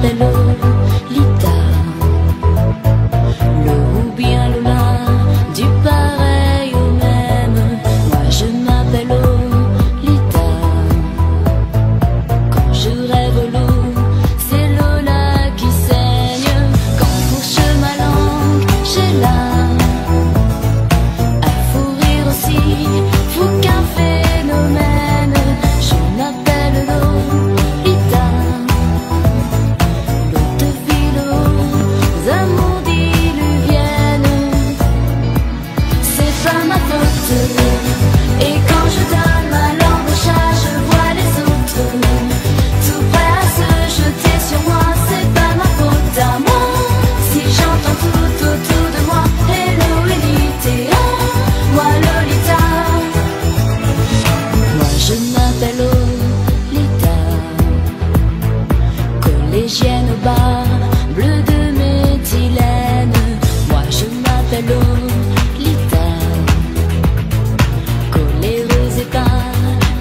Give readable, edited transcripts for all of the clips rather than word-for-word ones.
m'appelle Lolita, Lo ou bien Lola, du pareil au même. Moi je m'appelle Lolita. Quand je rêve l'eau, c'est Lola qui saigne. Quand fourche ma langue, j'ai là un fou rire aussi, fou qu'un phénomène. Je m'appelle Lolita, l'eau de philo, amours diluviennes. C'est pas ma faute. Et quand je donne ma langue au chat, je vois les autres tout prêts à se jeter sur moi. C'est pas ma faute à moi si j'entends tout autour de moi hello Elite, moi Lolita. Moi je m'appelle Lolita, collégienne au bar, bleu de méthylène. Moi je m'appelle Lolita, coléreuse et pas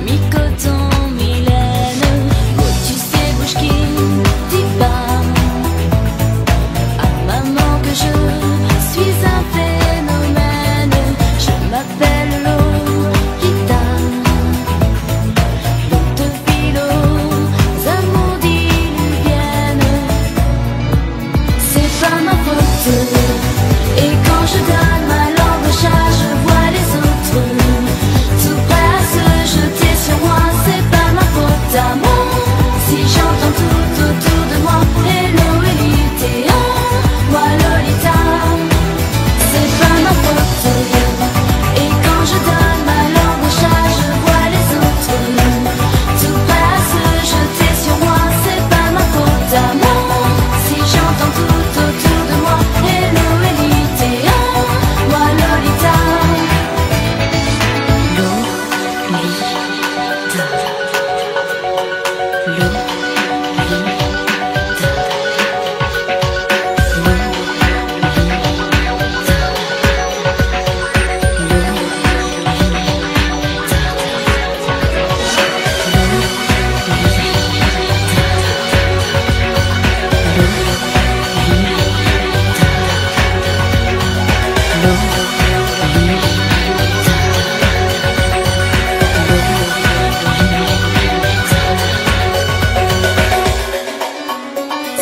mi-coton, mi-laine. Motus et bouche qui dit pas à maman que je suis un phénomène. Je m'appelle Lolita, l'eau de philo, amours diluviennes. C'est pas ma faute. Et quand je donne ma langue au chat, je vois les autres tout prêts à se jeter sur moi. C'est pas ma faute à moi si j'entends tout autour de moi hello Elite, moi Lolita. C'est pas ma faute. Et quand je donne ma langue au chat, je vois les autres tout prêts à se jeter sur moi. C'est pas ma faute à moi si j'entends tout autour de moi hello Elite, moi Lolita.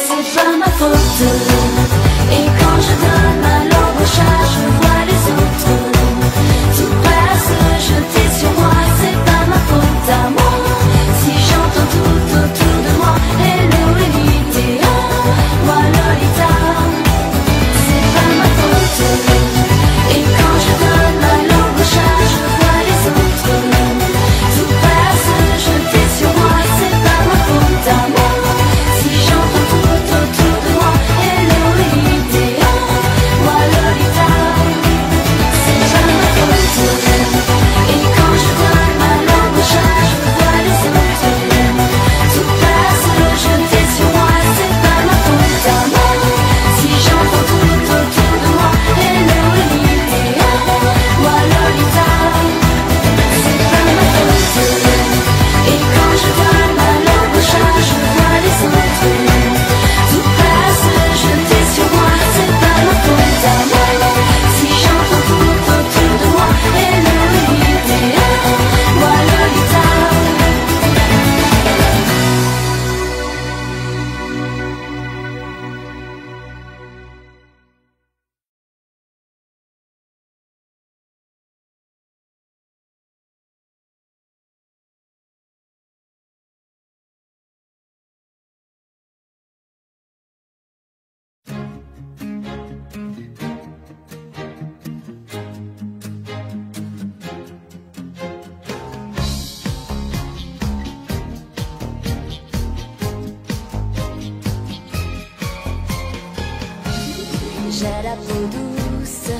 C'est pas ma faute. Et quand je donne ma langue au chat, je vois les autres tout prêts à se jeter sur moi. C'est pas ma faute à moi si j'entends tout autour de moi hello Elite, moi Lolita. C'est pas ma faute. Et quand je donne ma langue au chat, je vois les autres tout prêts à se jeter sur moi. C'est pas ma faute à moi si j'entends tout autour de moi hello Elite, moi Lolita. C'est pas ma faute. Et quand je donne ma langue au chat, je vois les autres tout prêts à se jeter sur moi. C'est pas ma faute à moi si j'entends tout autour de moi hello Elite, moi Lolita. C'est pas ma faute. Et quand je donne ma langue au chat, je vois les autres tout prêts à se jeter sur moi. C'est pas ma faute à moi si j'entends tout autour de moi hello Elite, moi Lolita. J'ai la peau douce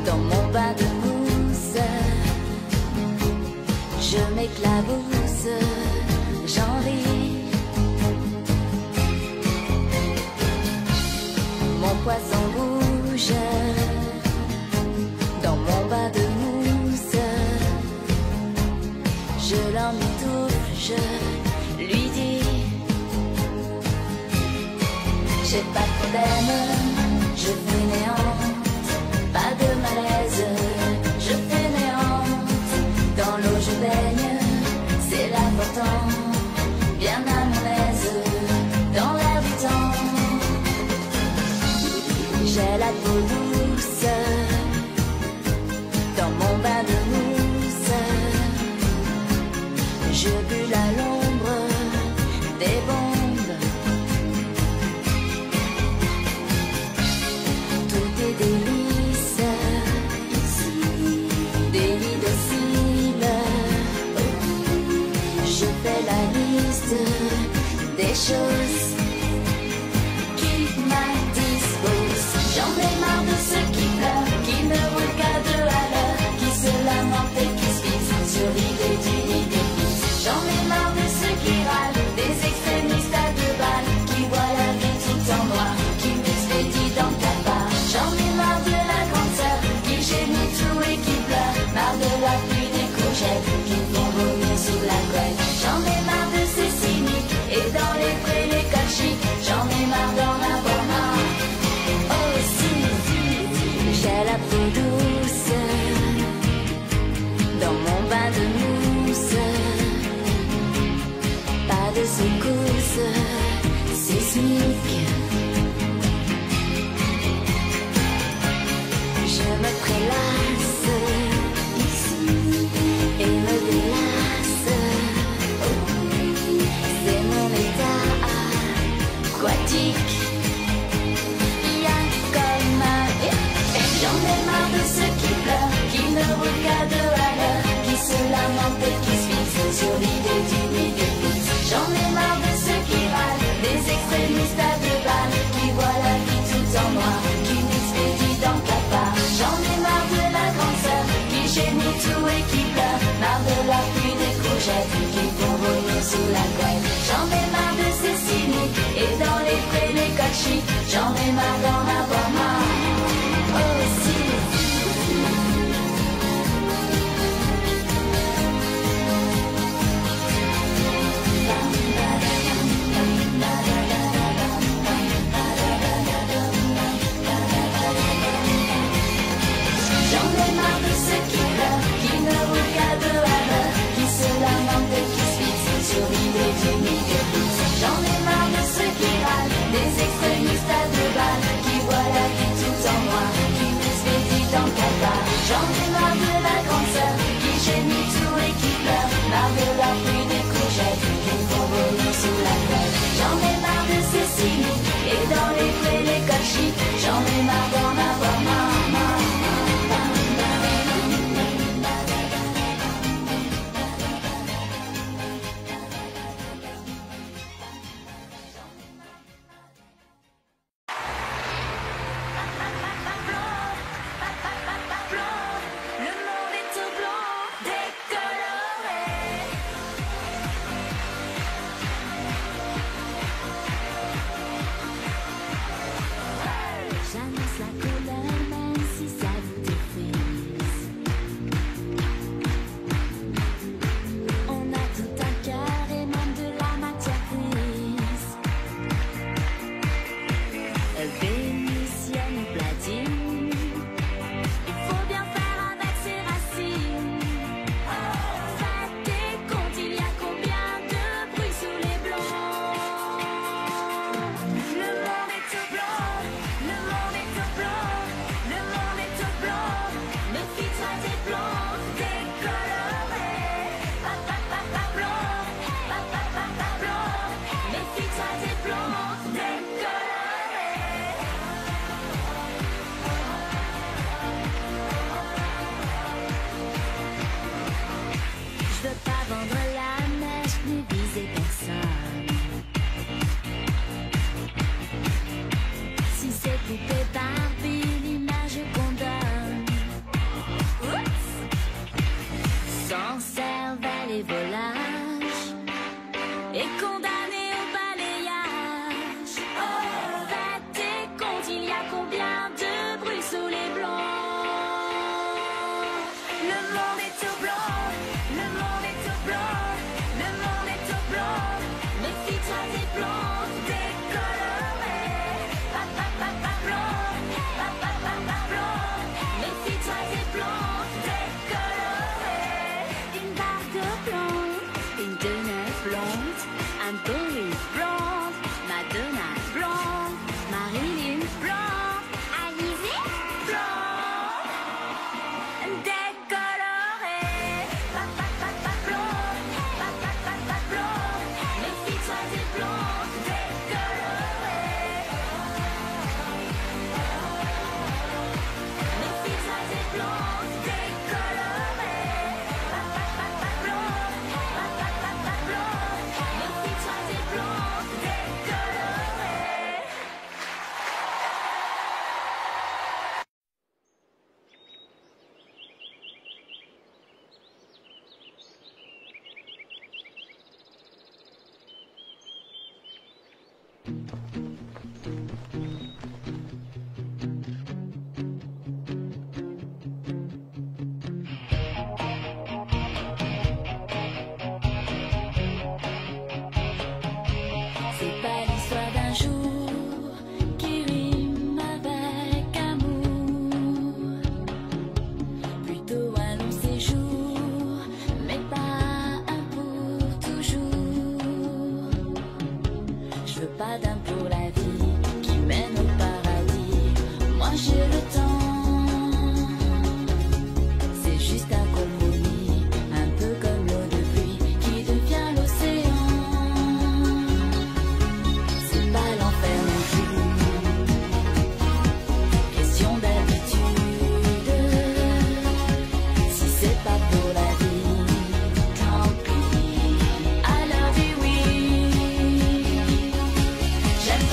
dans mon bain de mousse. Je m'éclabousse, j'en ris. Mon poisson rouge dans mon bain de mousse. Je l'emmitoufle, je lui dis J'ai pas de problème, je fais néante, pas de malaise, je fais néante. Dans l'eau je baigne, c'est l'important, bien à mon aise, dans l'air du temps. J'ai la peau douce, dans mon bain de mousse, je bulle à l'ombre des bombes. Tout est délice, délit docile. Je fais la liste des choses qui m'indisposent. J'en ai marre de ceux qui pleurent, qui ne roulent qu'à 2 à l'heure, qui se lamentent et qui se fixent sur l'idée d'une idée fixe. J'en ai marre de ceux qui râlent, des extrémistes à 2 balles, qui voient la vie tout en noir, qui m'expédient dans le tabac. J'en ai marre de la grande sœur, qui gémit tout et qui pleure, marre de la pluie des courgettes, qui font vomir sous la couette. J'en ai marre de ces cyniques, et dans les prés les cols chics, j'en ai marre d'en avoir marre. Oh si, j'ai la peau douce, dans mon bain de mousse, pas de secousse sismique. Je me prélasse ici et me délasse. C'est mon état aquatique. Y'a comme un... J'en ai marre de ceux qui pleurent, qui ne roulent qu'à 2 à l'heure, qui se lamentent et qui se fixent sur l'idée d'une idée fixe. J'en ai marre de ceux qui râlent, des extrémistes à 2 balles, qui voient la vie tout en noir, qui m'expédient dans le tabac. J'en ai marre de la grande sœur, qui gémit tout et qui pleure, marre de la pluie des courgettes, qui font vomir sous la couette. J'en ai marre de ces cyniques, et dans les prés les cols chics, j'en ai marre d'en avoir marre. Oh si. J'en ai marre de ceux qui pleurent, qui ne roulent qu'à 2 à l'heure, qui se lamentent et qui se fixent sur l'idée d'une idée fixe. J'en ai marre de ceux qui râlent, des extrémistes à 2 balles, qui voient la vie tout en noir, qui m'expédient dans le tabac. J'en ai marre de la grande sœur, qui gémit tout et qui pleure, marre de la pluie des courgettes, qui font vomir sous la couette. J'en ai marre de ces cyniques, et dans les prés les cols chics, j'en ai marre d'en avoir marre, marre. Le monde est tout blanc, décoloré. J'annonce la couleur même si ça vous défrise. On a tout un cœur et même de la matière grise. Vénitienne ou platine, il faut bien faire avec ses racines. Faites des comptes, il y a combien de bruit sous les blancs. Le monde est tout blanc, le monde est tout blanc, le monde est tout blanc. Méfie-toi des blancs décolorés. Blanc, blanc. Méfie-toi des blancs décolorés. Je veux pas vendre la mèche ni viser personne. Si c'est poupée Barbie, l'image qu'on donne. Oups. Sans cervelle et volage, et condamné au balayage. Faites des comptes, il y a combien de bruit sous les blancs. Le monde est tout blanc, le monde est tout blanc, le monde est tout blanc. Méfie-toi des blancs décolorés. Anthony blonde, Madonna blonde, Marilyn blonde, Alizé blonde, décolorée, blonde, blonde, les filles soient des blondes, décolorées, les filles soient des blondes, décolorées, blonde, les filles soient des blondes, décolorées. C'est pas l'histoire d'un jour qui rime avec amour, plutôt un long séjour, mais pas un pour toujours. Je veux pas d'un pour la vie qui mène au paradis. Moi j'ai le temps, c'est juste un compromis, un peu comme l'eau de pluie qui devient l'océan. C'est pas l'enfer non plus, question d'habitude. Si c'est pas pour la vie, tant pis. I love you, oui. J'aime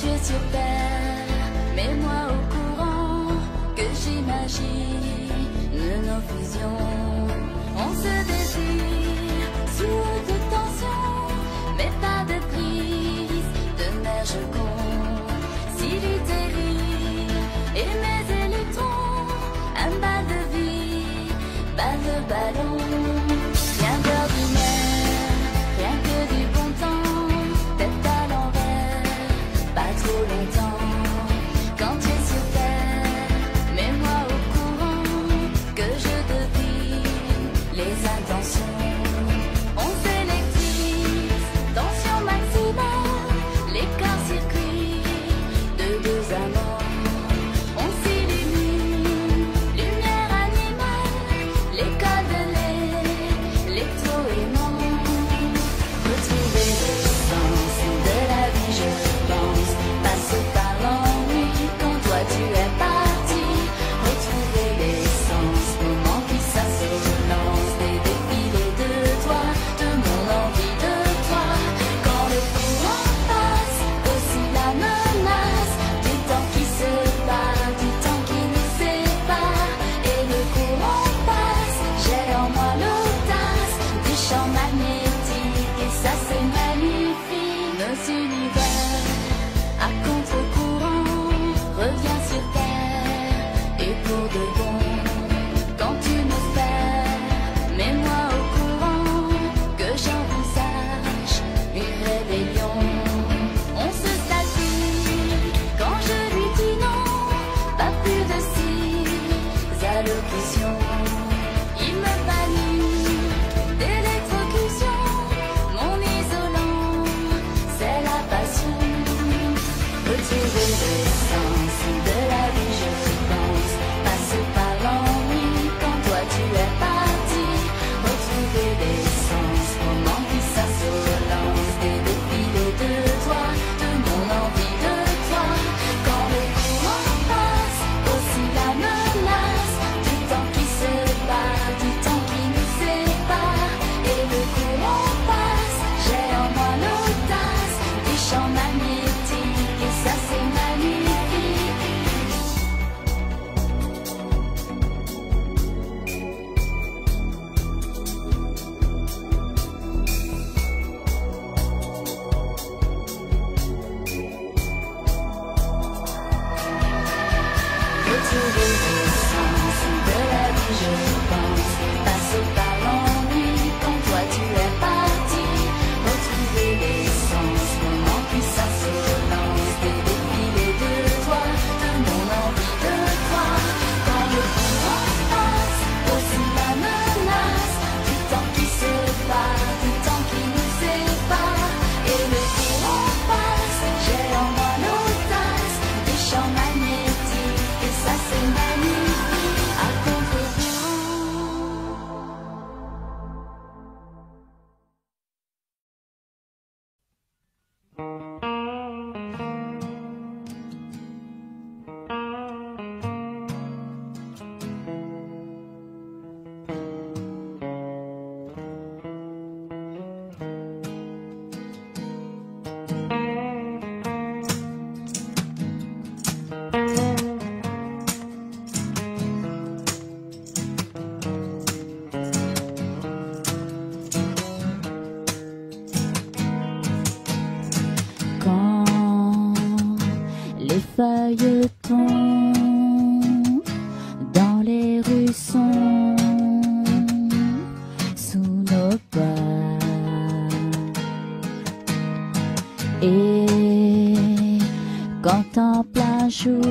tu es sur terre, mets-moi au courant que j'imagine nos fusions. On se désire sous haute tension, mais pas de prise de mer, je compte. Si l'utérine et mes électrons, un bal de vie, bal de ballon, rien d'ordinaire, rien que du bon temps, tête à l'envers, pas trop longtemps. Quand tu es sur terre, mets-moi au courant que je devine les intentions. On s'électrise, tension maximale, l'écart-circuit de deux amants. On s'illumine, lumière animale, l'école de l'électro-aimant. Retrouver le sens de la vie, je pense, passe par l'ennui quand toi tu es parti. Retrouver l'essence, moment qui s'assolance, des défilés de toi, de mon envie de toi. Quand le courant passe, aussi la menace du temps qui se bat, du temps qui nous sépare. Et le courant passe, j'ai en moi l'audace du champ magnétique, et ça c'est magnifique. Nos univers à contre-courant revient sur terre, et pour de bon. Quand tu m'espères, mets-moi au courant que j'envisage une rébellion. On se statue quand je lui dis non, pas plus de 6 allocutions. Il me bannit d'électrocution, mon isolant, c'est la passion. Retrouver le sens de la vie, je pense, passe par l'ennui quand toi tu es parti. Retrouver l'essence, moment qui s'assolance, des défilés de toi, de mon envie de toi. Quand le courant passe, aussi la menace du temps qui se bat, du temps qui nous sépare. Et le courant passe, j'ai en moi l'audace du champ magnétique, et ça c'est magnifique. Retrouver le sens de la vie, je pense, passe par l'ennui quand toi tu es parti. Retrouver l'essence, moment qui s'assolance, des défilés de toi, de mon envie de toi. Quand le courant passe, aussi la menace du temps qui se bat, du temps qui nous sépare. Et le courant passe, j'ai en moi l'audace du champ magnétique, et ça c'est magnifique à contre-courant. Quand les feuilles tombent dans les rues sombres sous nos pas, et quand en plein jour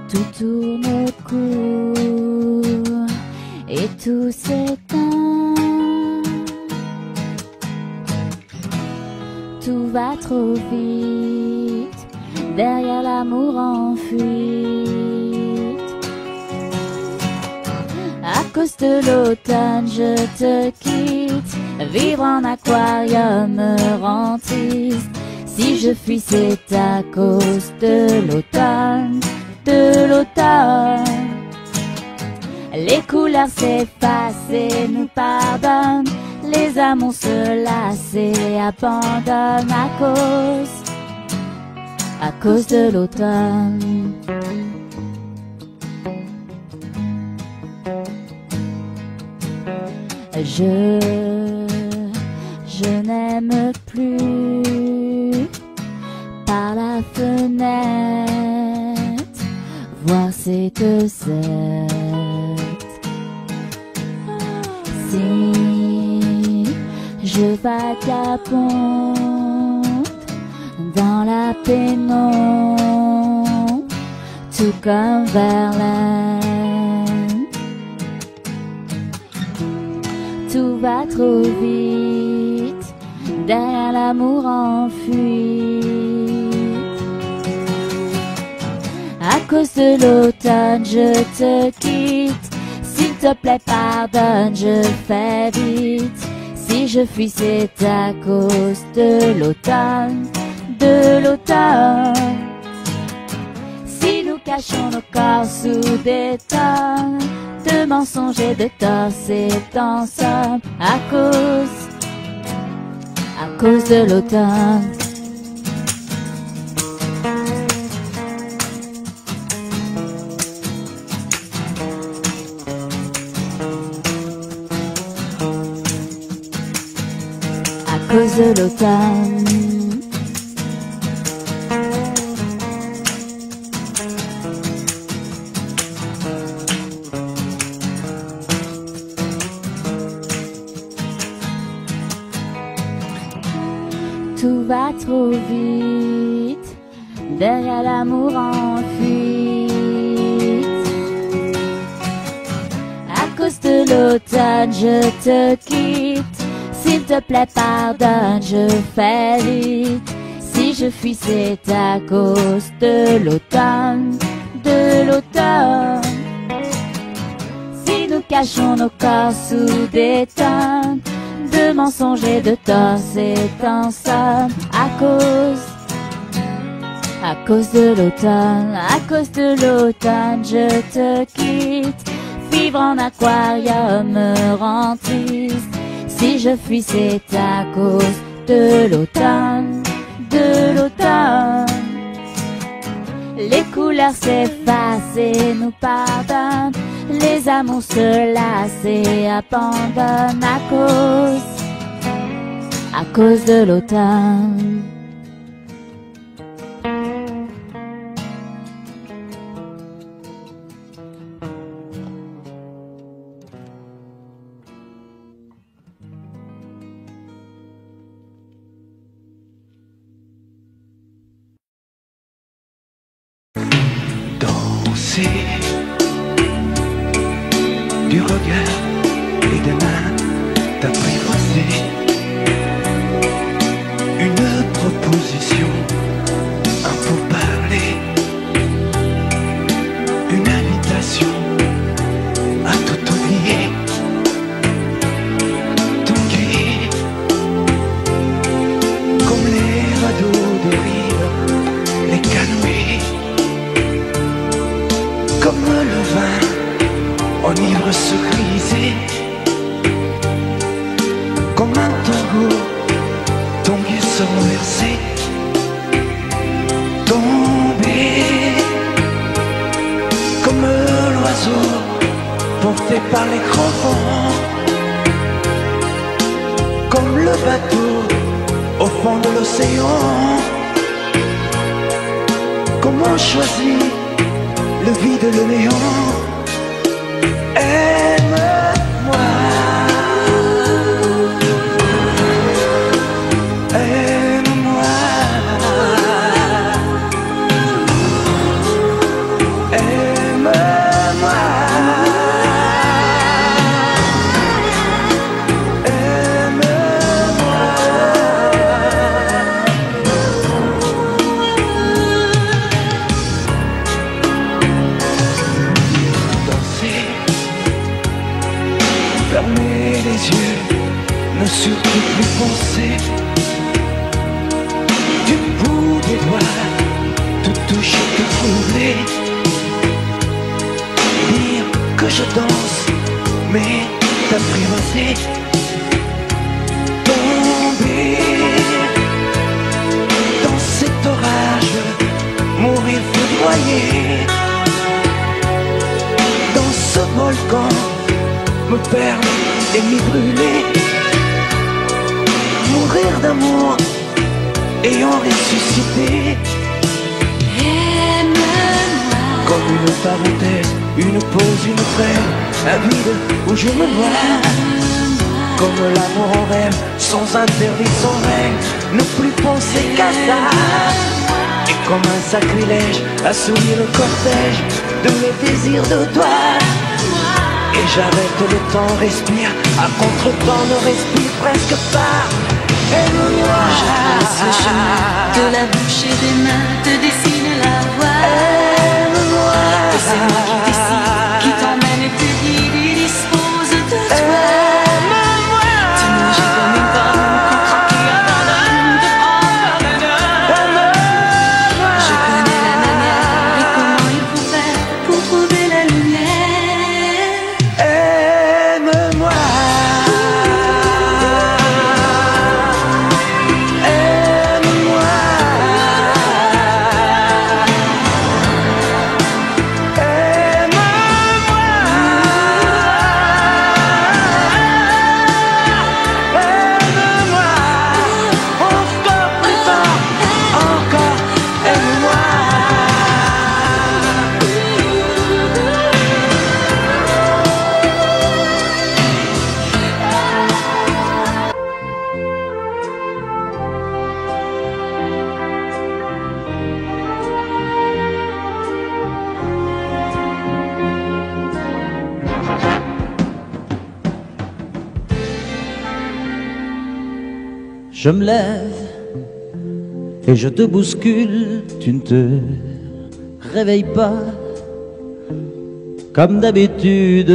tout tourne court et tout s'éteint, tout va trop vite derrière l'amour en fuite. À cause de l'automne, je te quitte. Vivre en aquarium me rend triste. Si je fuis, c'est à cause de l'automne, de l'automne. Les couleurs s'effacent et nous pardonnent. Les amours se lassent et abandonnent à cause à cause de l'automne. Je n'aime plus par la fenêtre voir cette scène. Si je vagabonde dans la pénombre, tout comme Verlaine, tout va trop vite derrière l'amour en fuite. À cause de l'automne, je te quitte. S'il te plaît, pardonne, je fais vite. Si je fuis, c'est à cause de l'automne, de l'automne. Si nous cachons nos corps sous des tonnes de mensonges et de torts, c'est en somme à cause de l'automne. À cause de l'automne. Tout va trop vite derrière l'amour en fuite. À cause de l'automne, je te quitte. S'il te plaît, pardonne, je fais vite. Si je fuis, c'est à cause de l'automne, de l'automne. Si nous cachons nos corps sous des tonnes de mensonges et de torts, c'est en somme à cause de l'automne. À cause de l'automne, je te quitte. Vivre en aquarium me rend triste. Si je fuis, c'est à cause de l'automne, de l'automne. Les couleurs s'effacent et nous pardonnent. Les amours se lassent et abandonnent à cause de l'automne. Du regard et des mains t'apprivoiser. Une proposition, un pourparler, une invitation à tout oublier. Tanguer comme les radeaux des rives, les canoës, comme le vin enivre se griser, comme un tango, tanguer se renverser, tomber, comme l'oiseau porté par les grands vents, comme le bateau au fond de l'océan. Comment choisir le vide, le néant? Aime-moi, aime-moi, aime-moi, aime-moi. Danser, fermer les yeux, ne surtout plus penser. Du bout des doigts, tout toucher, tout troubler. Dire que je danse, mais t'apprivoiser. Tomber dans cet orage noyer dans ce volcan, me perdre et m'y brûler, mourir d'amour et en ressusciter. Aime-moi comme une parenthèse, une pause, une trêve, un vide où je me noie. Comme l'amour en rêve, sans interdit, sans règle, ne plus penser qu'à ça. Et comme un sacrilège, assouvir le cortège de mes désirs de toi. Et j'arrête le temps, respire, à contre-temps, ne respire presque pas. Aime-moi. Je trace le chemin, que la bouche et des mains te dessinent la voie. Aime-moi. Que c'est moi qui décide, qui t'emmène et te guide et dispose de toi. Tu me jettes comme une pomme, qu'on craque et abandonne de prendre. Je connais la manière et comment il faut faire pour trouver la lumière. Aime-moi. Je me lève et je te bouscule, tu ne te réveilles pas comme d'habitude.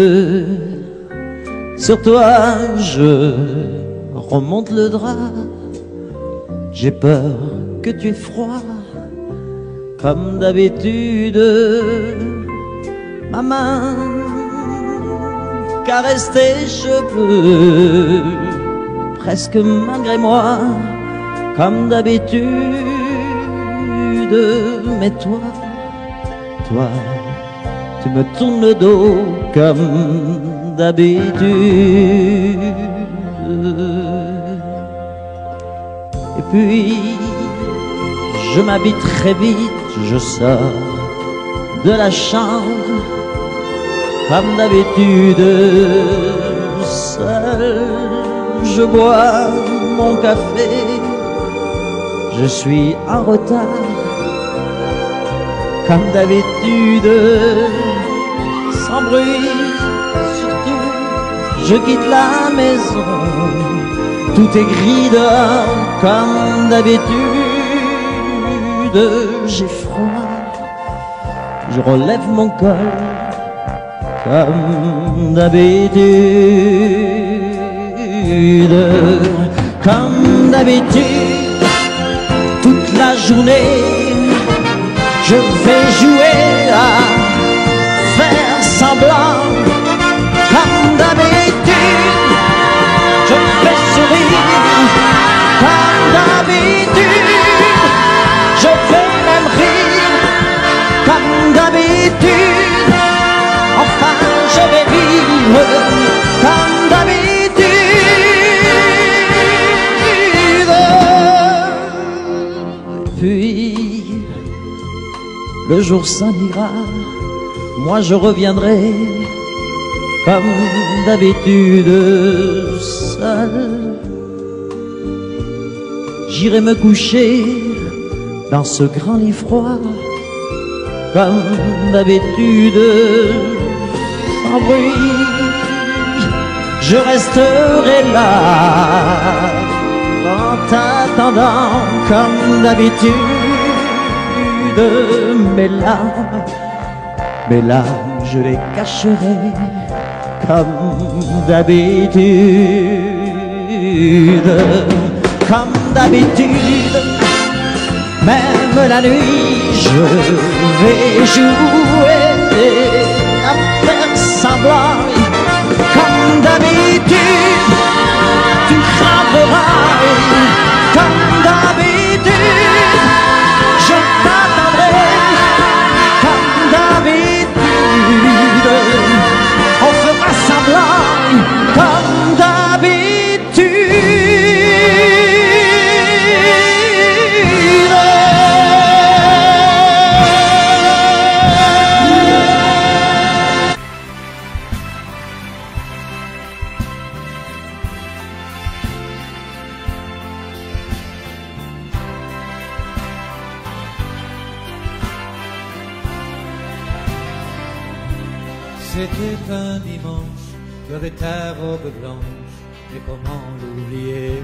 Sur toi je remonte le drap, j'ai peur que tu aies froid comme d'habitude. Ma main caresse tes cheveux presque malgré moi, comme d'habitude. Mais toi, tu me tournes le dos comme d'habitude. Et puis, je m'habille très vite, je sors de la chambre, comme d'habitude, seul. Je bois mon café, je suis en retard, comme d'habitude, sans bruit, surtout, je quitte la maison, tout est gris dehors, comme d'habitude, j'ai froid, je relève mon col, comme d'habitude. Comme d'habitude, toute la journée, je vais jouer à faire semblant. Comme d'habitude, je vais sourire. Comme d'habitude, je vais même rire. Comme d'habitude, enfin je vais vivre. Comme d'habitude. Puis le jour s'en ira, moi je reviendrai comme d'habitude seul. J'irai me coucher dans ce grand lit froid, comme d'habitude, sans bruit. Je resterai là en t'attendant comme d'habitude. Mes larmes, je les cacherai comme d'habitude. Comme d'habitude, même la nuit, je vais jouer à faire semblant. Comme d'habitude, tu frapperas. Comme d'habitude, je t'attendrai. C'était un dimanche, tu avais ta robe blanche, et comment l'oublier?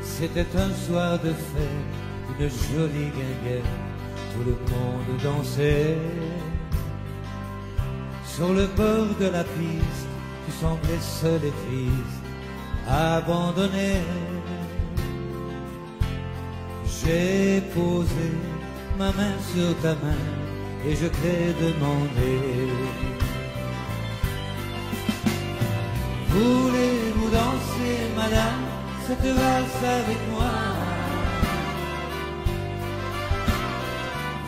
C'était un soir de fête, une jolie guinguette, tout le monde dansait. Sur le bord de la piste, tu semblais seul et triste, abandonné. J'ai posé ma main sur ta main et je t'ai demandé: voulez-vous danser, madame, cette valse avec moi?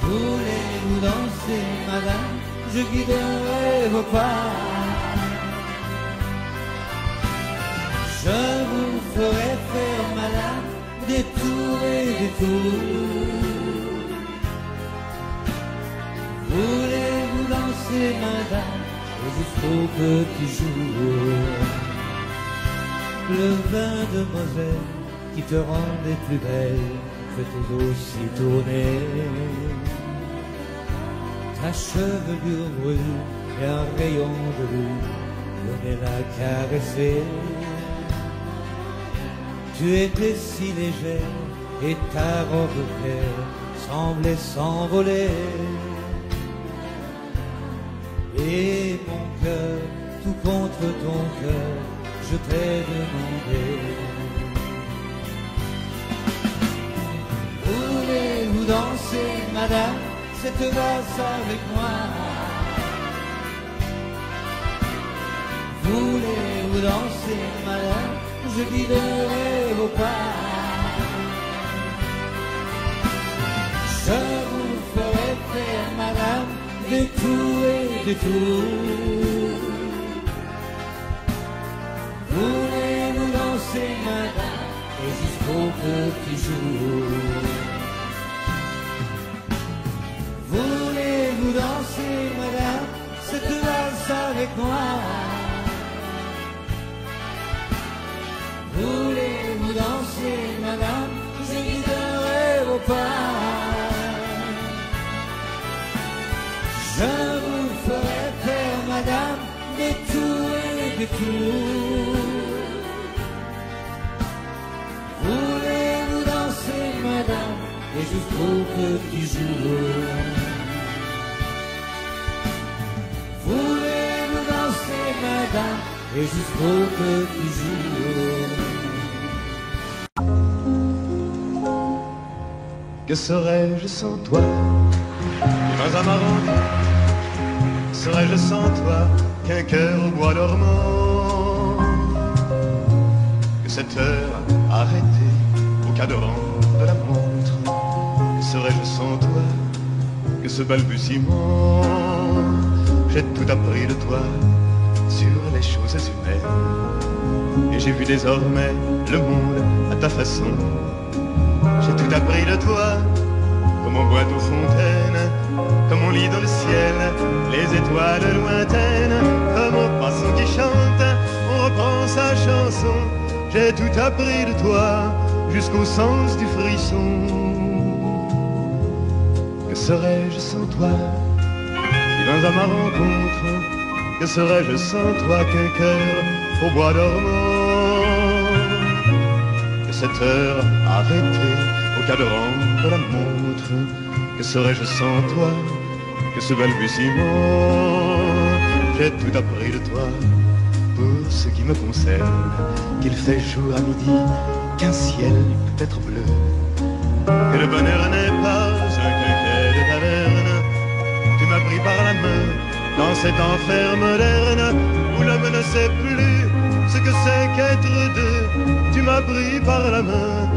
Voulez-vous danser, madame, je guiderai vos pas. Je vous ferai faire, madame, des tours et des tours. Voulez-vous danser, madame, et jusqu'au petit jour? Le vin de Moselle qui te rendait plus belle faisait aussi tourner. Ta chevelure brune et un rayon de lune venait la caresser. Tu étais si légère et ta robe claire semblait s'envoler. Et mon cœur, tout contre ton cœur, je t'ai demandé: voulez-vous danser, madame, cette valse avec moi? Voulez-vous danser, madame, je guiderai vos pas. Je vous ferai faire, madame, des tours et des tours. Voulez-vous danser, madame, et jusqu'au petit jour? Voulez-vous danser, madame, cette valse avec moi? Voulez-vous danser, madame, je guiderai vos pas. Je vous ferai faire, madame, des tours et des tours. Voulez-vous danser, madame, et jusqu'au petit jour? Voulez-vous danser, madame, et jusqu'au petit jour? Que serais-je sans toi? Dans un marron, serais-je sans toi qu'un cœur au bois dormant? Que cette heure arrêtée au cadran de la montre? Que serais-je sans toi que ce balbutiement? J'ai tout appris de toi sur les choses humaines, et j'ai vu désormais le monde à ta façon. J'ai tout appris de toi, comme on boit aux fontaines, comme on lit dans le ciel les étoiles lointaines, comme au passant qui chante, on reprend sa chanson. J'ai tout appris de toi, jusqu'au sens du frisson. Que serais-je sans toi? Et dans ma rencontre, que serais-je sans toi qu'un cœur au bois dormant? Que cette heure arrêtée au cadran de la montre, que serais-je sans toi que ce balbutiement? J'ai tout appris de toi pour ce qui me concerne, qu'il fait jour à midi, qu'un ciel peut être bleu, que le bonheur n'est pas un quinquet de taverne. Tu m'as pris par la main dans cet enfer moderne où l'homme ne sait plus ce que c'est qu'être deux. Tu m'as pris par la main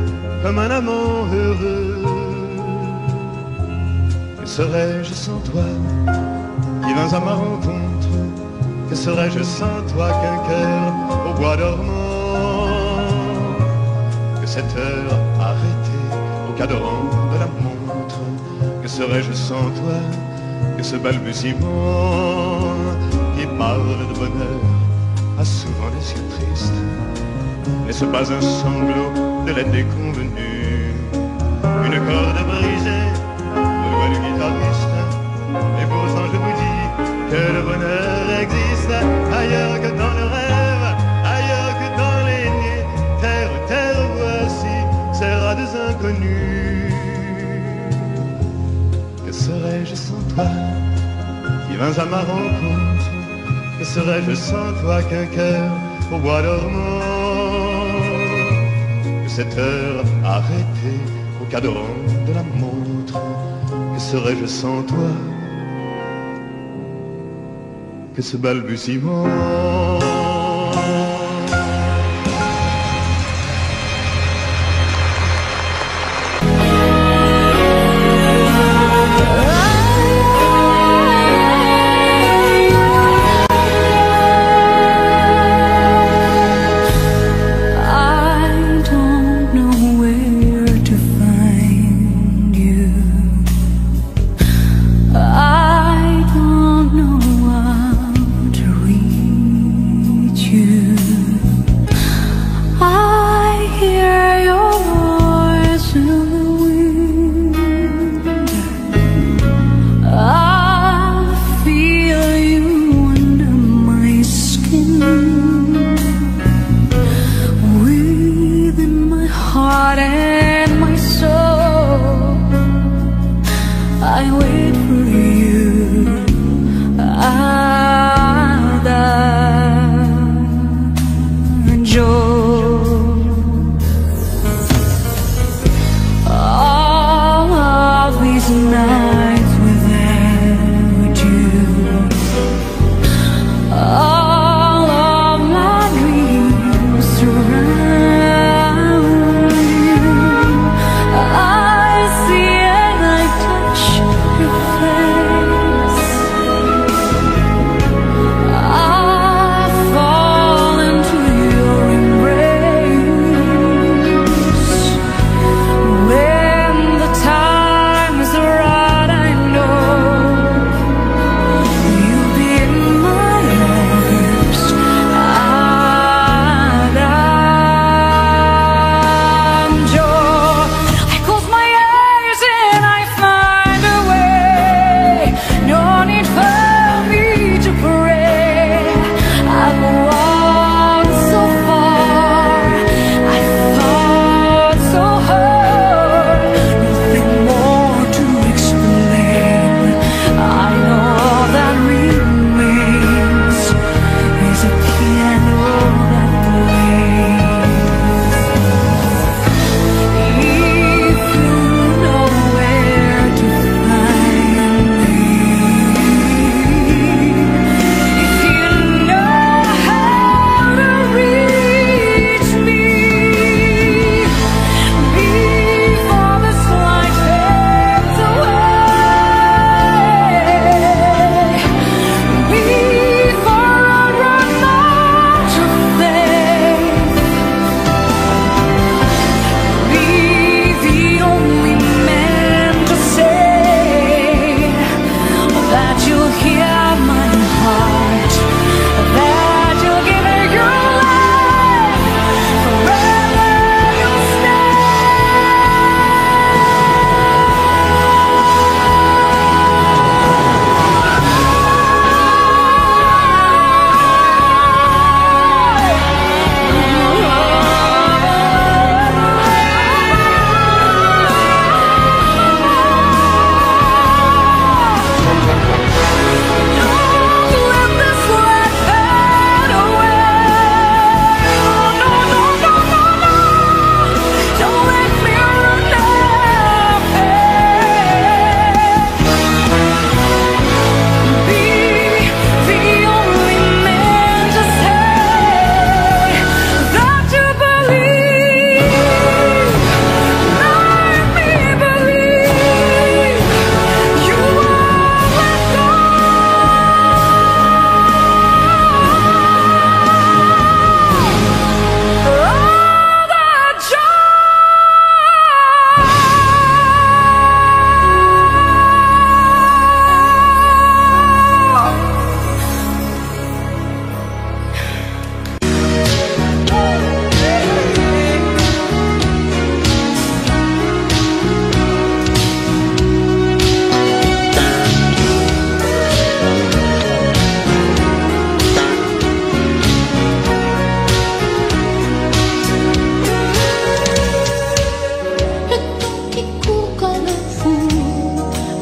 comme un amant heureux. Que serais-je sans toi qui vins à ma rencontre? Que serais-je sans toi qu'un cœur au bois dormant? Que cette heure arrêtée au cadran de la montre? Que serais-je sans toi que ce balbutiement qui parle de bonheur a souvent des yeux tristes? N'est-ce pas un sanglot de la déconvenue? Une corde brisée, le doigt du guitariste. Et pourtant je vous dis toi qui vins à ma rencontre, que serais-je sans toi qu'un cœur au bois dormant? Que cette heure arrêtée au cadran de la montre, que serais-je sans toi? Que ce balbutiement.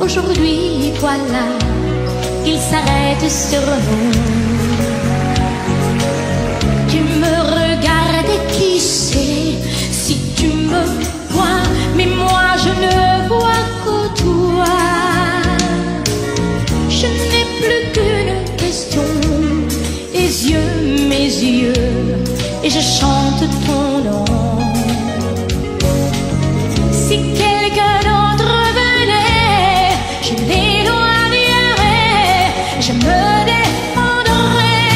Aujourd'hui, voilà, il s'arrête sur nous. Tu me regardes et qui sait si tu me vois, mais moi je ne vois que toi. Je n'ai plus qu'une question, les yeux, mes yeux, et je chante ton nom. Si quelqu'un d'autre venait, je l'éloignerais, je me défendrais.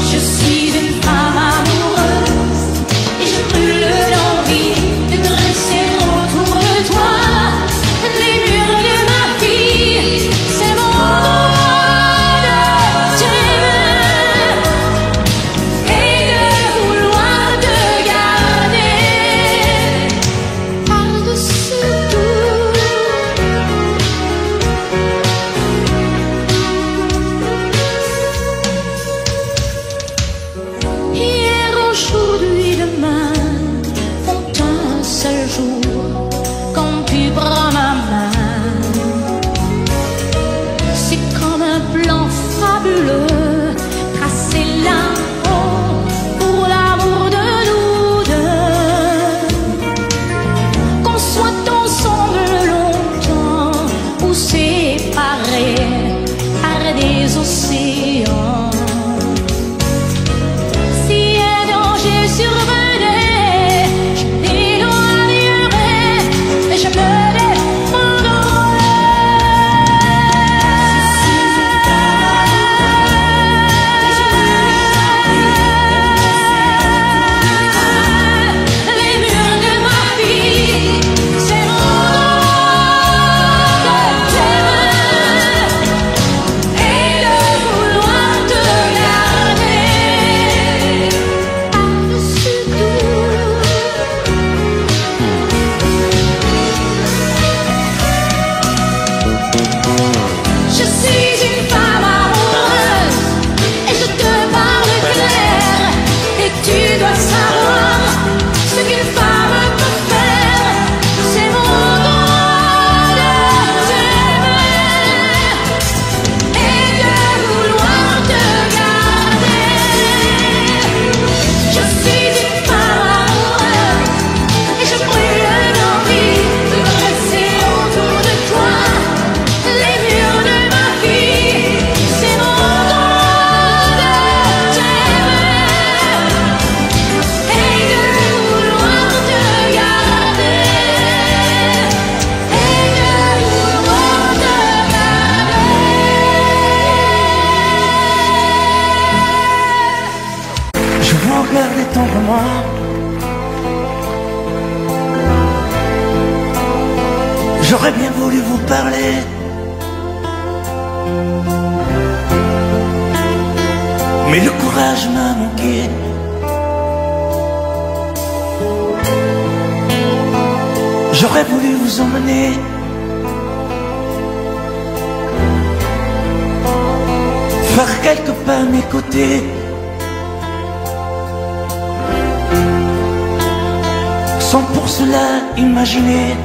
Je suis une femme amoureuse et je brûle d'envie de dresser autour de toi les murs de ma vie. C'est mon droit de t'aimer et de vouloir te garder par-dessus tout. Hier, aujourd'hui, demain font un seul jour quand tu prends ma main. C'est comme un plan fabuleux tracé là-haut pour l'amour de nous deux. Qu'on soit ensemble longtemps ou séparés par des océans. Si un danger survenait, je l'éloignerais et je me défendrais. Les murs de ma vie, c'est mon droit de t'aimer et de vouloir te garder par-dessus tout. Je suis une femme amoureuse et je te parle clair. Et tu dois savoir ce qu'une femme peut faire. C'est mon droit de t'aimer et de vouloir te garder. Je suis une femme amoureuse et je brûle d'envie de dresser autour de toi les murs de ma vie. C'est mon droit de t'aimer et de vouloir te garder et de vouloir te garder. Je vous regarde tendrement. J'aurais bien voulu vous parler, mais le courage m'a manqué. J'aurais voulu vous emmener faire quelques pas à mes côtés, sans pour cela imaginer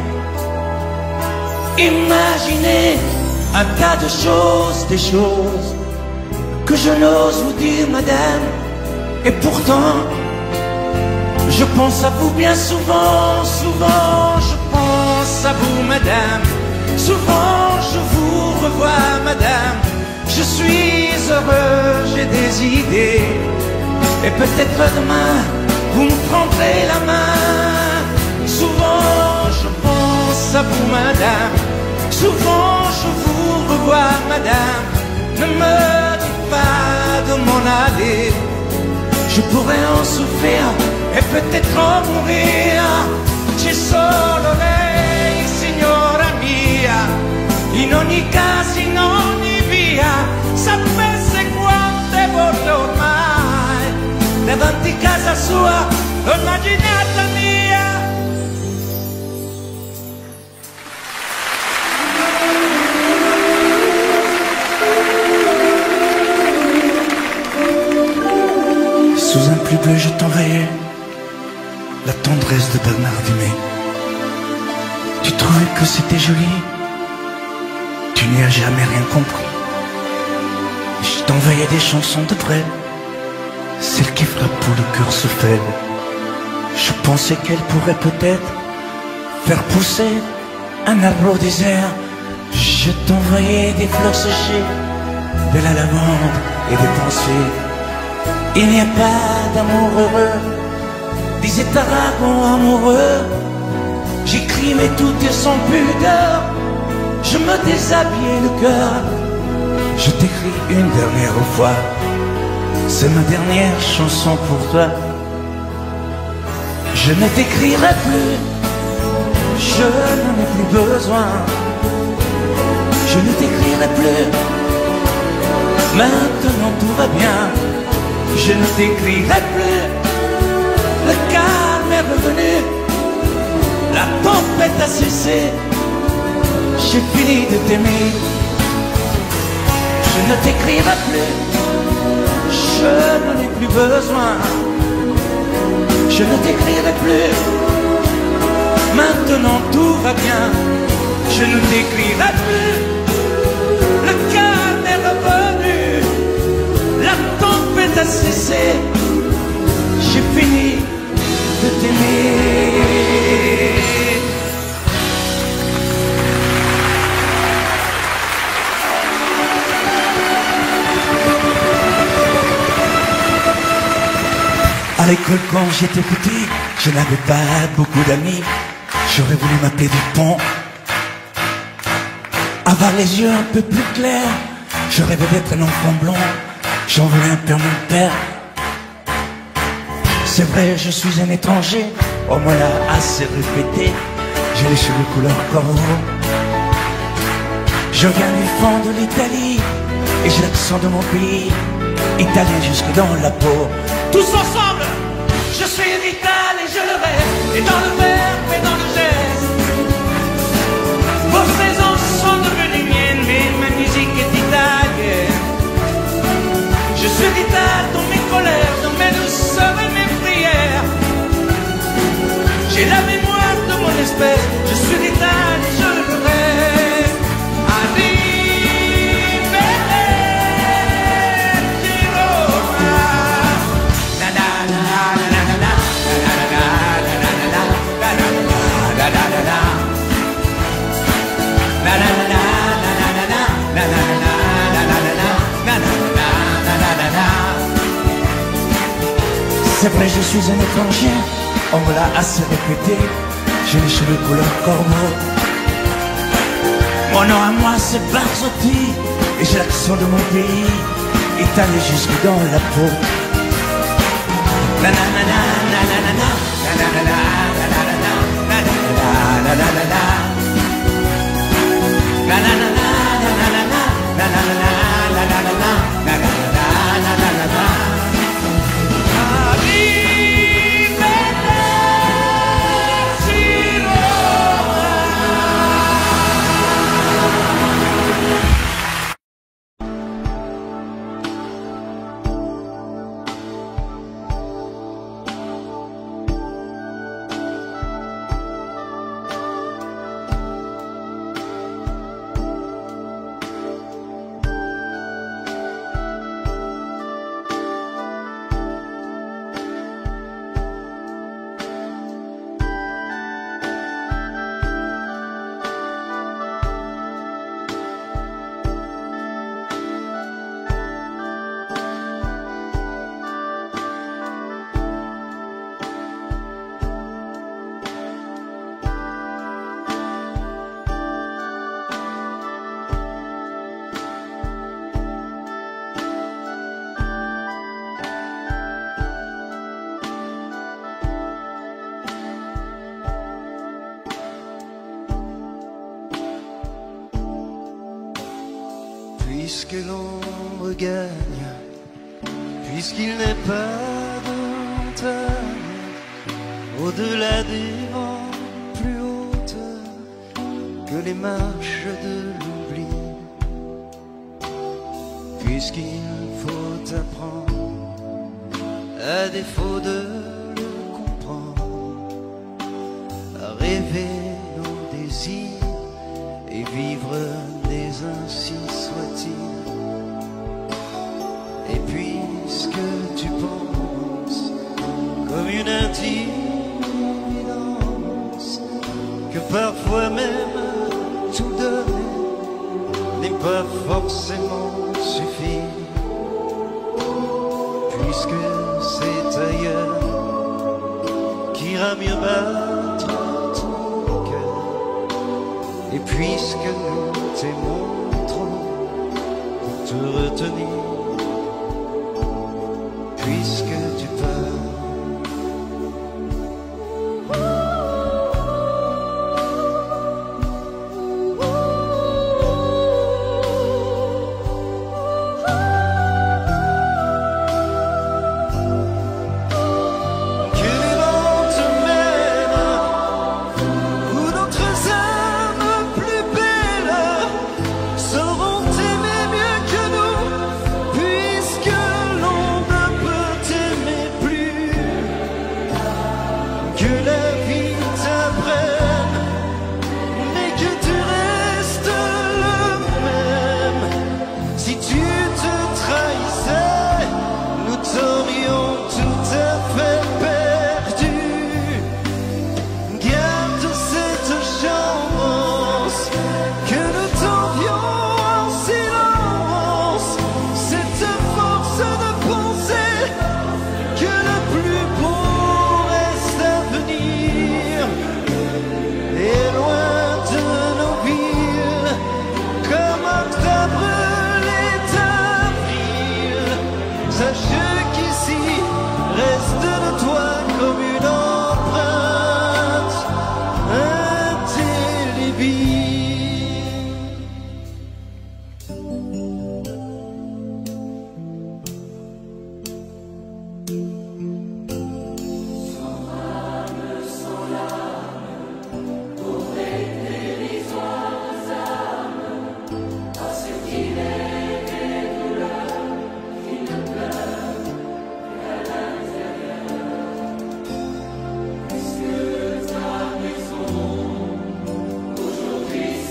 un tas de choses, des choses que je n'ose vous dire, madame. Et pourtant, je pense à vous bien souvent, souvent je pense à vous, madame. Souvent je vous revois, madame. Je suis heureux, j'ai des idées, et peut-être demain vous me prendrez la main. Souvent je pense à vous, madame. Souvent je vous revois, madame. Ne me dites pas de m'en aller, je pourrais en souffrir et peut-être en mourir. Ci solo lei, signora mia, in ogni caso, in ogni via. Sapesse quante volte ormai davanti a casa sua l'ho immaginata mia. Sous un plus bleu, je t'envoyais la tendresse de Bernard Dumay. Tu trouvais que c'était joli. Tu n'y as jamais rien compris. Je t'envoyais des chansons de vraies, celles qui frappent où le cœur se faible. Je pensais qu'elles pourraient peut-être faire pousser un arbre au désert. Je t'envoyais des fleurs séchées, de la lavande et des pensées. Il n'y a pas d'amour heureux, disait Aragon amoureux. J'écris mais tout est sans pudeur, je me déshabillais le cœur. Je t'écris une dernière fois, c'est ma dernière chanson pour toi. Je ne t'écrirai plus, je n'en ai plus besoin. Je ne t'écrirai plus, maintenant tout va bien. Je ne t'écrirai plus, le calme est revenu, la tempête a cessé, j'ai fini de t'aimer. Je ne t'écrirai plus, je n'en ai plus besoin. Je ne t'écrirai plus, maintenant tout va bien. Je ne t'écrirai plus, le calme est revenu, la tempête a cessé, j'ai fini de t'aimer. À l'école quand j'étais petit, je n'avais pas beaucoup d'amis. J'aurais voulu m'appeler Dupont, avoir les yeux un peu plus clairs. Je rêvais d'être un enfant blond, j'en voulais un peu à mon père. C'est vrai, je suis un étranger, on me l'a assez répété. J'ai les cheveux couleur corbeau, je viens du fond de l'Italie et j'ai l'accent de mon pays, italien jusque dans la peau. Tous ensemble, je suis vital et je le rêve, et dans le verbe et dans le geste. Vos présences sont devenues miennes, mais ma musique est italienne. Je suis vital dans mes colères, dans mes douceurs et mes prières. J'ai la mémoire de mon espèce, je suis vital et je le rêve. C'est vrai, je suis un étranger, on me l'a assez répété. J'ai les cheveux couleur corbeau. Mon nom à moi c'est Barzotti, et j'ai l'accent de mon pays, étalé jusque dans la peau. Puisque l'ombre gagne, puisqu'il n'est pas de montagne au-delà des vents plus hautes que les marches de l'oubli, puisqu'il faut apprendre, à défaut de le comprendre, à rêver nos désirs désir et vivre nés ainsi soit-il. Et puisque tu penses comme une intimidance que parfois même tout donner n'est pas forcément suffire, puisque c'est ailleurs qu'ira mieux battre ton cœur, et puisque nous t'aimons trop pour te retenir, puisque tu pars. Aujourd'hui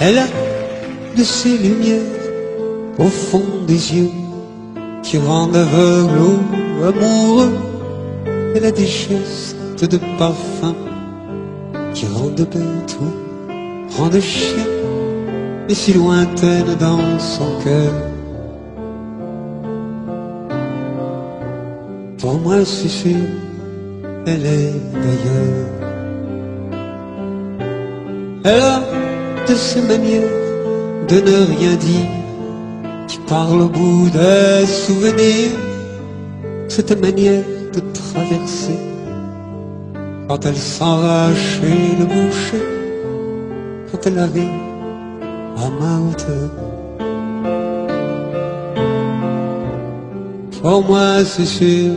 Elle a de ces lumières au fond des yeux qui rendent aveugle ou amoureux. Elle a des gestes de parfum qui rendent bête ou rendent chien, mais si lointaine dans son cœur. Pour moi c'est sûr, elle est d'ailleurs. Elle a de ces manières de ne rien dire, qui parle au bout des souvenirs, cette manière de traverser quand elle s'en va chez le boucher, quand elle arrive à ma hauteur. Pour moi c'est sûr.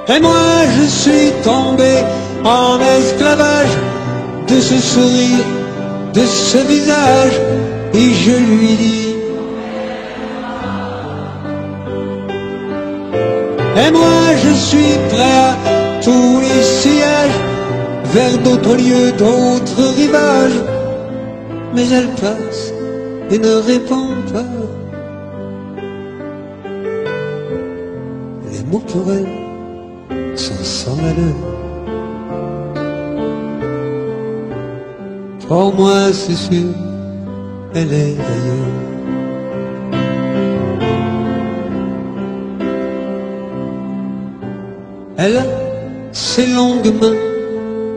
Et moi je suis tombé en esclavage de ce sourire, de ce visage, et je lui dis: et moi je suis prêt à tous les sillages, vers d'autres lieux, d'autres rivages. Mais elle passe et ne répond pas. Les mots pour elle sont sans valeur. Pour moi c'est sûr, elle est d'ailleurs. Elle a ses longues mains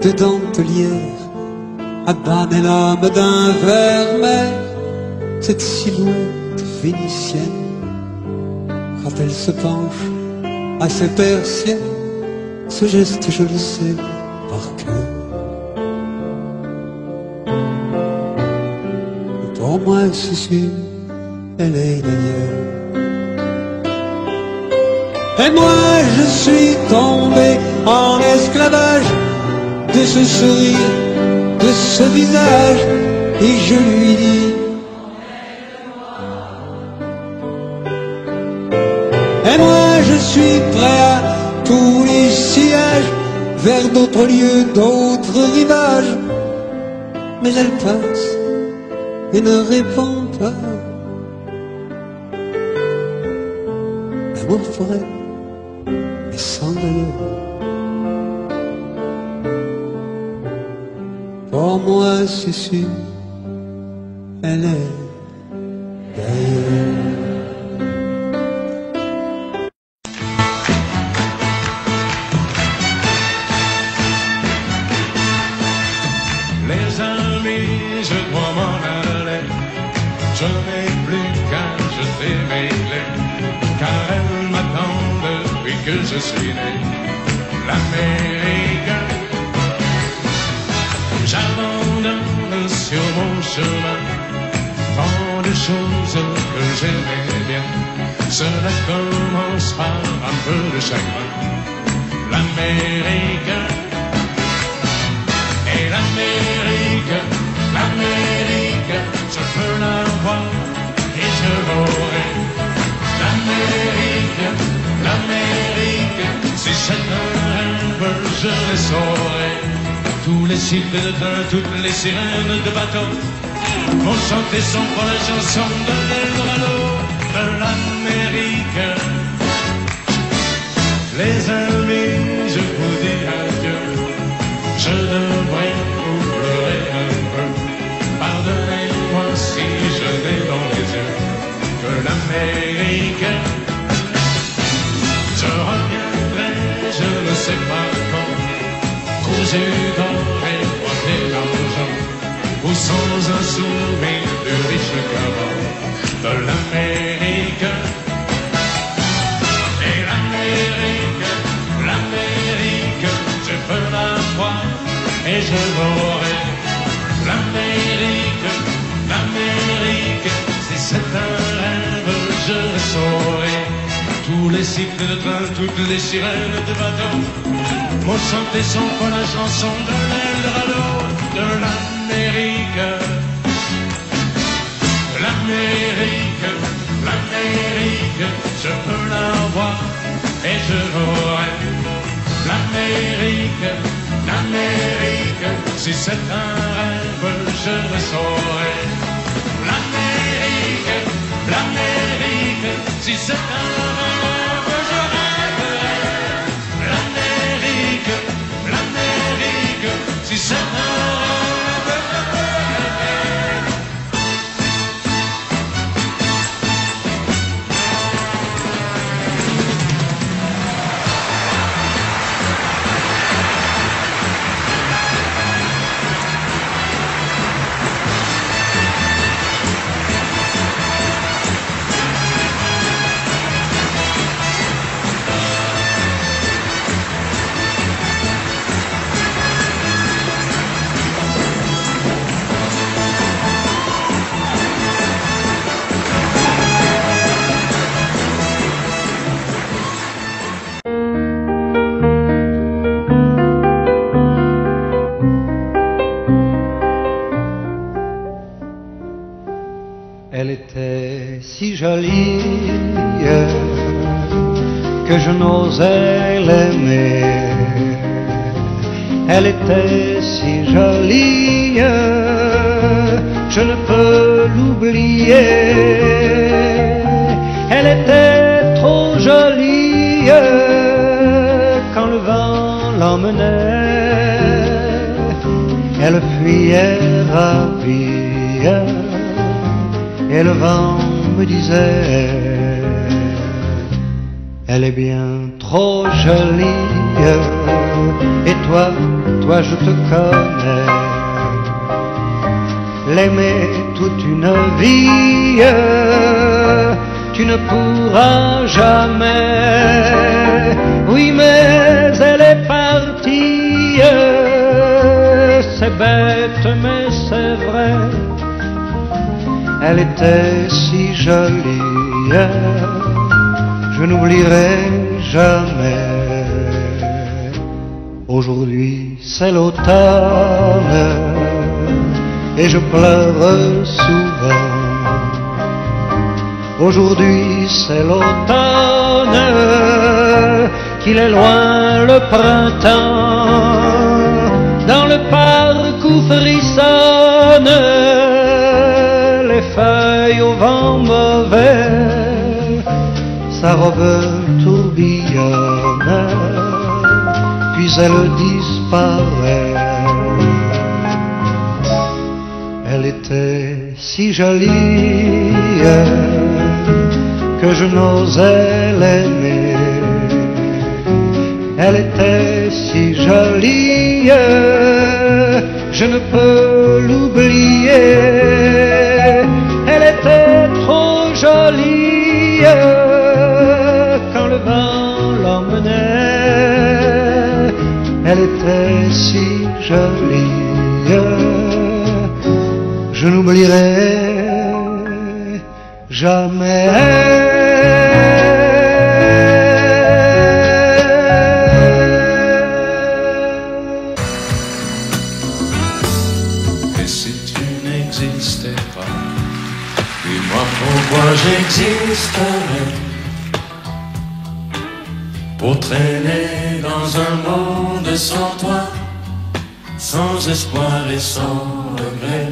de dentelière à banner l'âme d'un vermeil, cette silhouette vénitienne quand elle se penche à ses persiennes. Ce geste je le sais par cœur. Pour moi c'est sûr, elle est d'ailleurs. Et moi je suis tombé en esclavage de ce sourire, de ce visage, et je lui dis: et moi je suis prêt à tous les sillages, vers d'autres lieux, d'autres rivages. Mais elle passe et ne répond pas. L'amour pour elle est sans valeur. Pour moi c'est sûr, elle est d'ailleurs. Les amis, je dois m'en aller. Je n'ai plus qu'à jeter mes clés, car elles m'attendent depuis que je suis né. L'Amérique, j'abandonne sur mon chemin tant de choses que j'aimais bien. Cela commence par un peu de chagrin. L'Amérique, et l'Amérique, l'Amérique, je veux la voir et je l'aurai. L'Amérique, l'Amérique, si c'est un rêve, je le saurai. Tous les cycles de train, toutes les sirènes de bateau vont chanter son pour la chanson de l'Eldorado de l'Amérique. Les amis, je vous dis adieu. Je devrais vous pleurer un peu. Pardonnez-moi si je n'ai dans les yeux que l'Amérique. Je reviendrai, je ne sais pas quand, cousu d'or et pointé d'argent, ou sans un souvenir du riche caron de l'Amérique. Et l'Amérique, l'Amérique, je veux la voir et je l'aurai. L'Amérique, l'Amérique, si c'est un rêve, je le saurai. Tous les cycles de train, toutes les sirènes de bateau vont chanter son pour la chanson de l'Eldorado de l'Amérique. L'Amérique, l'Amérique, je veux la voir et je l'aurai. L'Amérique, l'Amérique, c'est un rêve, je le saurai. L'Amérique, l'Amérique, si c'est un rêve, je rêverai. L'Amérique, l'Amérique, si c'est un rêve, je rêverai. Elle était si jolie que je n'osais l'aimer. Elle était si jolie, je ne peux l'oublier. Elle était trop jolie quand le vent l'emmenait. Elle fuyait ravie. Et le vent me disait, elle est bien trop jolie. Et toi, je te connais. L'aimer toute une vie, tu ne pourras jamais. Oui, mais elle est partie. C'est bête, mais c'est vrai. Elle était si jolie, je n'oublierai jamais. Aujourd'hui c'est l'automne et je pleure souvent. Aujourd'hui c'est l'automne, qu'il est loin le printemps. Dans le parc où frissonnent les feuilles au vent mauvais, sa robe tourbillonne, puis elle disparaît. Elle était si jolie que je n'osais l'aimer. Elle était si jolie, je ne peux l'oublier. Elle était trop jolie quand le vent l'emmenait. Elle était si jolie, je n'oublierai jamais. Pourquoi j'existerais pour traîner dans un monde sans toi, sans espoir et sans regret?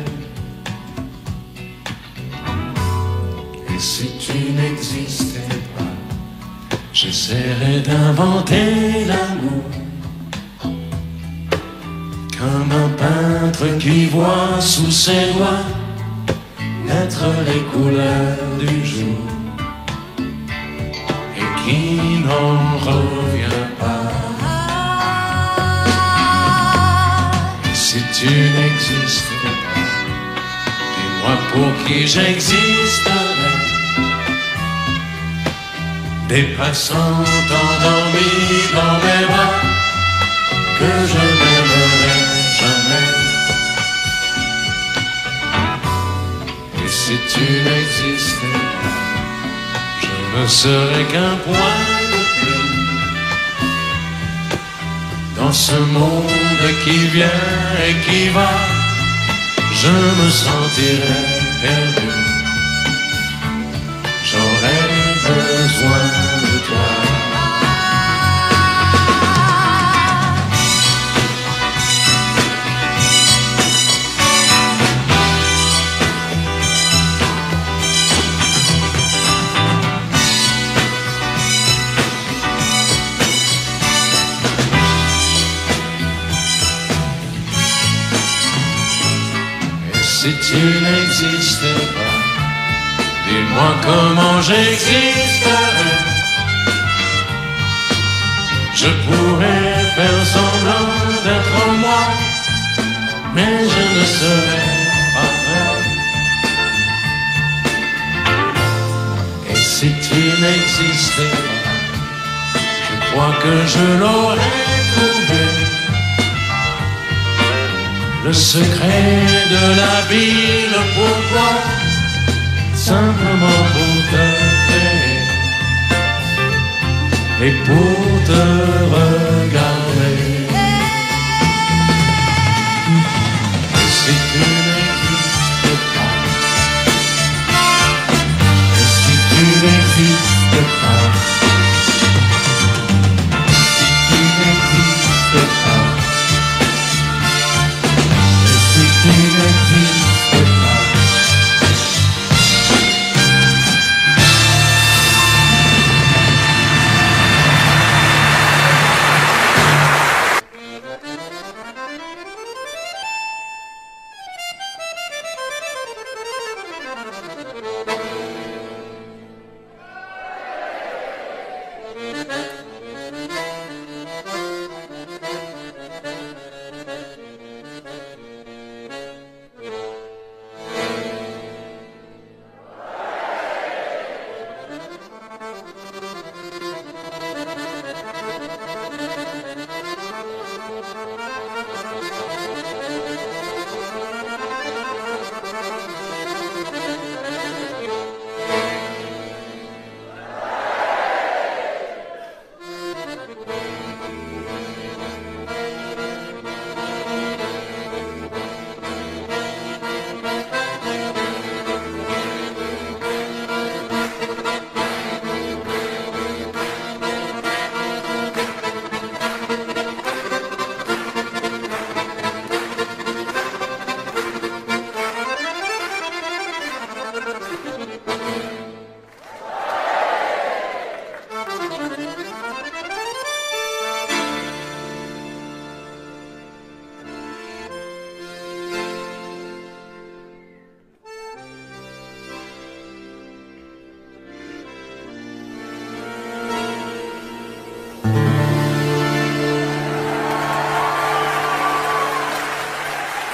Et si tu n'existais pas, j'essaierais d'inventer l'amour comme un peintre qui voit sous ses doigts naître les couleurs du jour et qui n'en revient pas. Et si tu n'existais pas, dis-moi pour qui j'existerais. Des passants endormis dans mes bras que je n'aimerais jamais. Si tu n'existais pas, je ne serais qu'un point de plus dans ce monde qui vient et qui va. Je me sentirais perdu. J'aurais besoin de toi. si tu n'existais pas, dis-moi comment j'existerais. Je pourrais faire semblant d'être moi, mais je ne serais pas vrai. Et si tu n'existais pas, je crois que je l'aurais trouvé. Le secret de la vie, le pourquoi, simplement pour te créer et pour te regarder. Et si tu n'existes pas, et si tu n'existes pas, si tu n'existes pas, tu n'existes pas.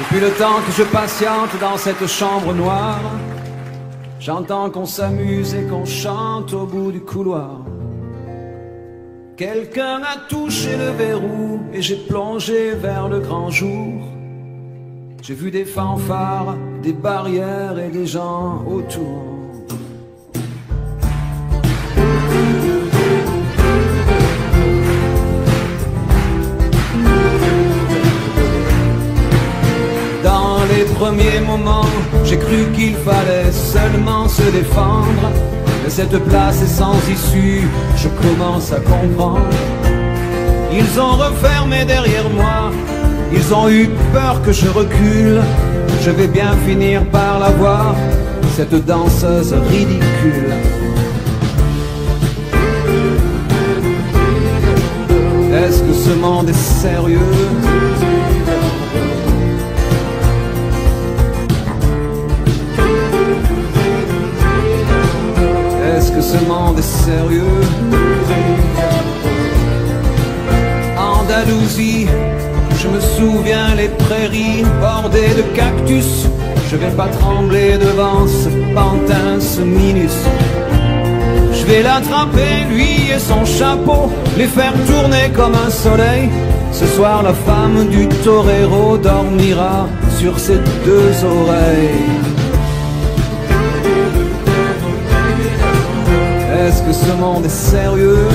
Depuis le temps que je patiente dans cette chambre noire, j'entends qu'on s'amuse et qu'on chante au bout du couloir. Quelqu'un a touché le verrou et j'ai plongé vers le grand jour. J'ai vu des fanfares, des barrières et des gens autour. Dans les premiers moments, j'ai cru qu'il fallait seulement se défendre. Mais cette place est sans issue, je commence à comprendre. Ils ont refermé derrière moi, ils ont eu peur que je recule. Je vais bien finir par la voir, cette danseuse ridicule. Est-ce que ce monde est sérieux? Est-ce que ce monde est sérieux? Andalousie, je me souviens les prairies bordées de cactus. Je vais pas trembler devant ce pantin, ce minus. Je vais l'attraper, lui et son chapeau, les faire tourner comme un soleil. Ce soir la femme du torero dormira sur ses deux oreilles. Est-ce que ce monde est sérieux?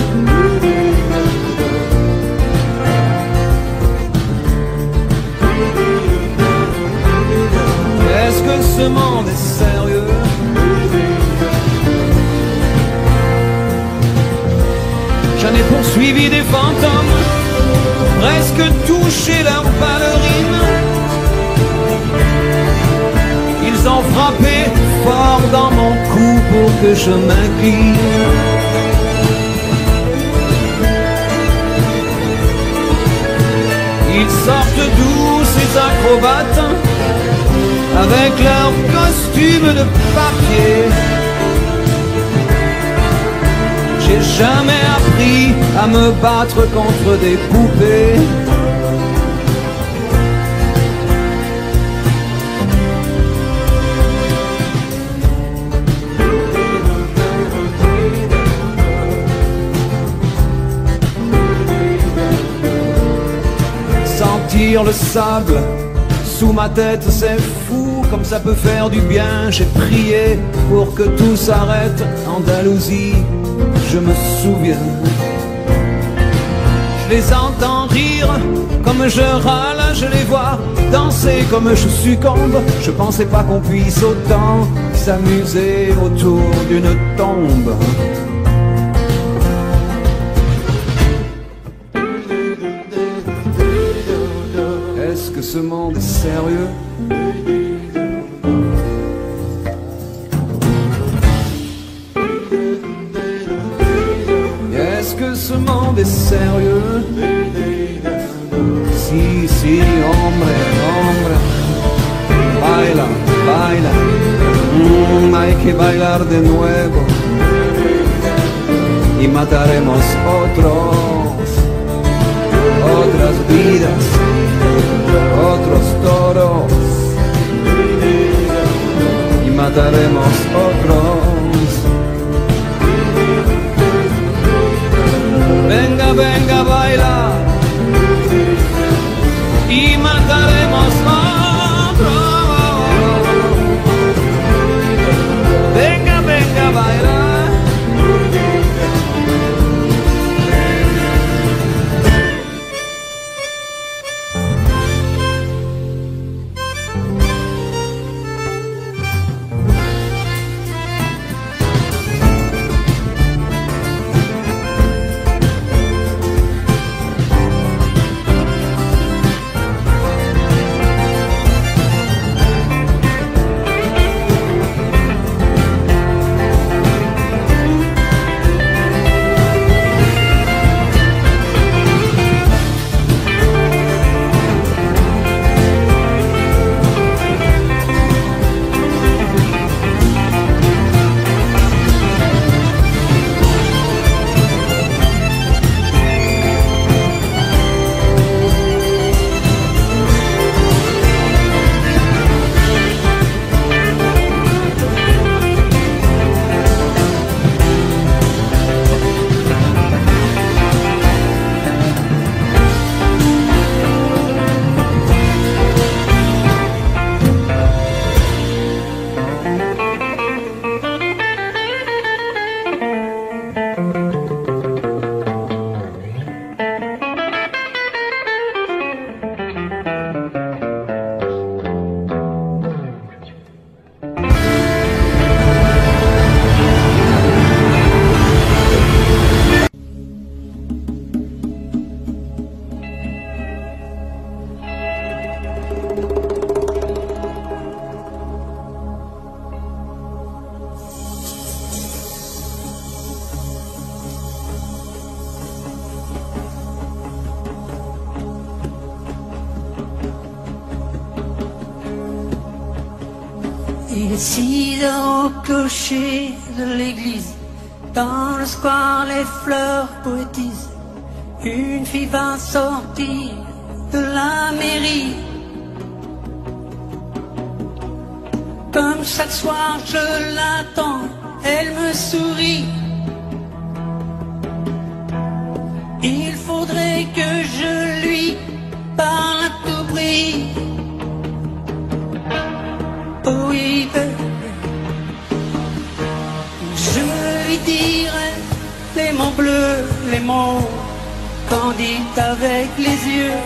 Est-ce que ce monde est sérieux? J'en ai poursuivi des fantômes, presque touché leurs ballerines. Ils ont frappé fort dans mon cou pour que je m'incline. Ils sortent d'où ces acrobates, avec leurs costumes de papier. J'ai jamais appris à me battre contre des poupées. Sentir le sable sous ma tête, c'est fou, comme ça peut faire du bien. J'ai prié pour que tout s'arrête. Andalousie, je me souviens. Je les entends rire comme je râle, je les vois danser comme je succombe. Je pensais pas qu'on puisse autant s'amuser autour d'une tombe. Est-ce que ce monde est sérieux? Est-ce que ce monde est sérieux? Si, si, hombre, hombre. Baila, baila. Hay que bailar de nuevo. Y mataremos otras vidas, otros toros. Y mataremos otros. Venga, venga, baila. Y mataremos otros. Venga, venga, baila. Il est 6 heures au clocher de l'église. Dans le square, les fleurs poétisent. Une fille va sortir de la mairie. Comme chaque soir, je l'attends, elle me sourit. Il faudrait que je lui parle à tout prix. Oh oui, je lui dirai les mots bleus, les mots candides avec les yeux.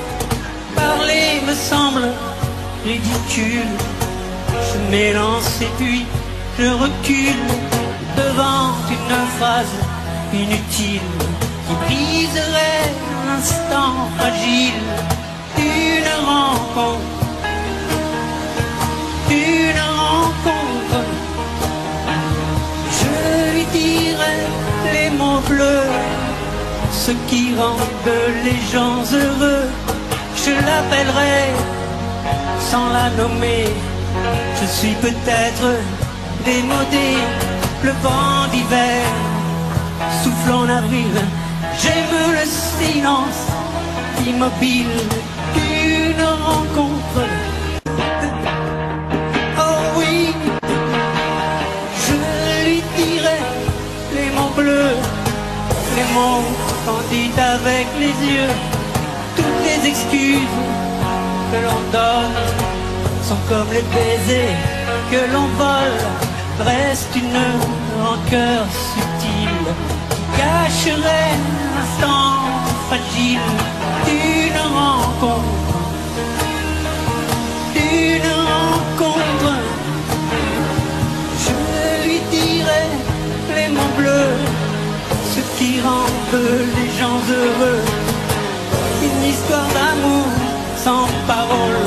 Parler me semble ridicule. Je m'élance et puis je recule devant une phrase inutile qui briserait l'instant fragile d'une rencontre. Une rencontre, je lui dirai les mots bleus, ce qui rendent les gens heureux. Je l'appellerai sans la nommer Je suis peut-être démodé, le vent d'hiver souffle en avril. J'aime le silence immobile d'une rencontre. Oh oui, je lui dirai les mots bleus, les mots candides avec les yeux. Toutes les excuses que l'on donne sont comme les baisers que l'on vole. Reste une rancœur subtile qui cacherait l'instant fragile d'une rencontre. D'une rencontre, je lui dirai les mots bleus, ce qui rendent les gens heureux. Une histoire d'amour sans parole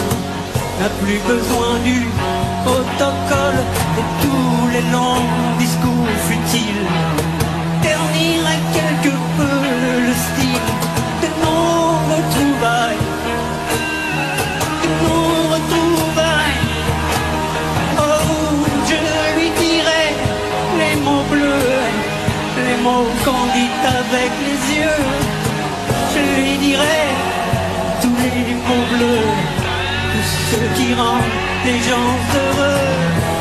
n'a plus besoin du protocole et tous les longs discours futiles terniraient quelque peu le style de nos retrouvailles. De nos retrouvailles. Oh, je lui dirai les mots bleus, les mots candides avec les yeux. Je lui dirai tous les mots bleus, tout ce qui rend les gens heureux.